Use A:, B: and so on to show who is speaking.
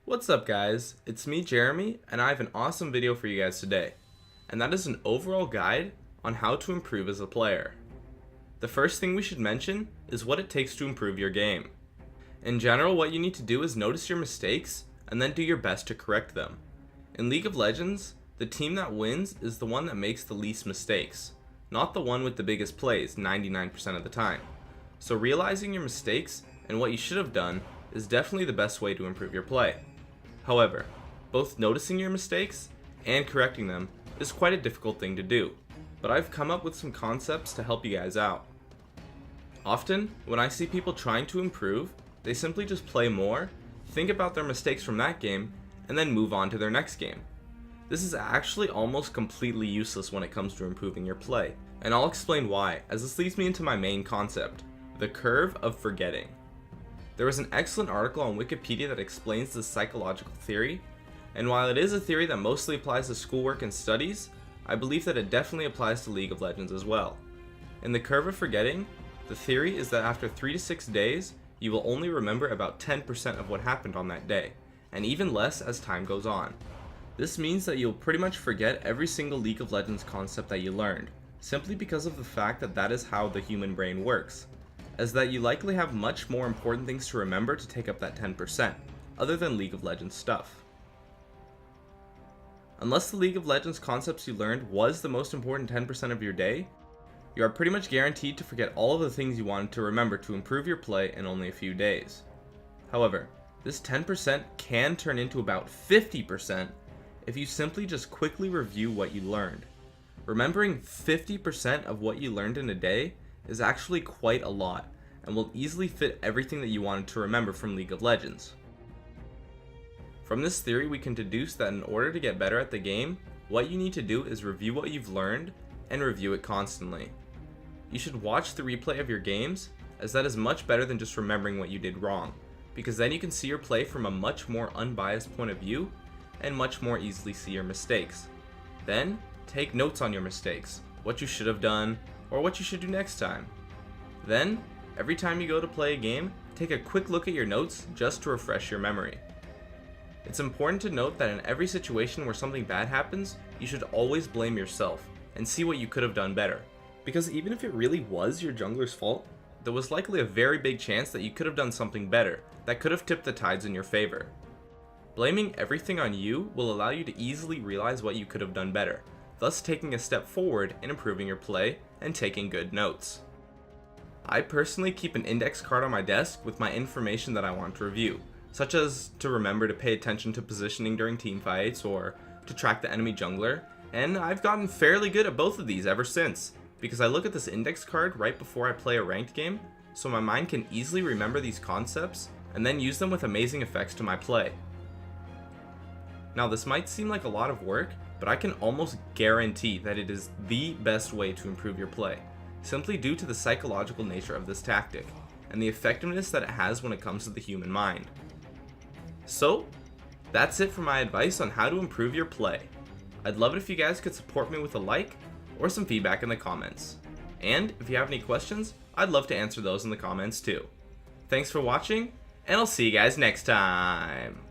A: What's up guys, it's me Jeremy and I have an awesome video for you guys today, and that is an overall guide on how to improve as a player. The first thing we should mention is what it takes to improve your game. In general, what you need to do is notice your mistakes and then do your best to correct them. In League of Legends, the team that wins is the one that makes the least mistakes, not the one with the biggest plays 99% of the time. So realizing your mistakes and what you should have done is definitely the best way to improve your play. However, both noticing your mistakes and correcting them is quite a difficult thing to do, but I've come up with some concepts to help you guys out. Often, when I see people trying to improve, they simply just play more, think about their mistakes from that game, and then move on to their next game. This is actually almost completely useless when it comes to improving your play, and I'll explain why, as this leads me into my main concept, the curve of forgetting. There was an excellent article on Wikipedia that explains this psychological theory, and while it is a theory that mostly applies to schoolwork and studies, I believe that it definitely applies to League of Legends as well. In the curve of forgetting, the theory is that after 3 to 6 days, you will only remember about 10% of what happened on that day, and even less as time goes on. This means that you'll pretty much forget every single League of Legends concept that you learned, simply because of the fact that that is how the human brain works, as that you likely have much more important things to remember to take up that 10%, other than League of Legends stuff. Unless the League of Legends concepts you learned was the most important 10% of your day, you are pretty much guaranteed to forget all of the things you wanted to remember to improve your play in only a few days. However, this 10% can turn into about 50% if you simply just quickly review what you learned. Remembering 50% of what you learned in a day is actually quite a lot, and will easily fit everything that you wanted to remember from League of Legends. From this theory, we can deduce that in order to get better at the game, what you need to do is review what you've learned and review it constantly. You should watch the replay of your games, as that is much better than just remembering what you did wrong, because then you can see your play from a much more unbiased point of view and much more easily see your mistakes. Then, take notes on your mistakes, what you should have done, or what you should do next time. Then, every time you go to play a game, take a quick look at your notes just to refresh your memory. It's important to note that in every situation where something bad happens, you should always blame yourself and see what you could have done better. Because even if it really was your jungler's fault, there was likely a very big chance that you could have done something better that could have tipped the tides in your favor. Blaming everything on you will allow you to easily realize what you could have done better, thus taking a step forward in improving your play and taking good notes. I personally keep an index card on my desk with my information that I want to review, such as to remember to pay attention to positioning during teamfights or to track the enemy jungler, and I've gotten fairly good at both of these ever since, because I look at this index card right before I play a ranked game, so my mind can easily remember these concepts and then use them with amazing effects to my play. Now this might seem like a lot of work, but I can almost guarantee that it is the best way to improve your play, simply due to the psychological nature of this tactic, and the effectiveness that it has when it comes to the human mind. So, that's it for my advice on how to improve your play. I'd love it if you guys could support me with a like, or some feedback in the comments. And if you have any questions, I'd love to answer those in the comments too. Thanks for watching, and I'll see you guys next time!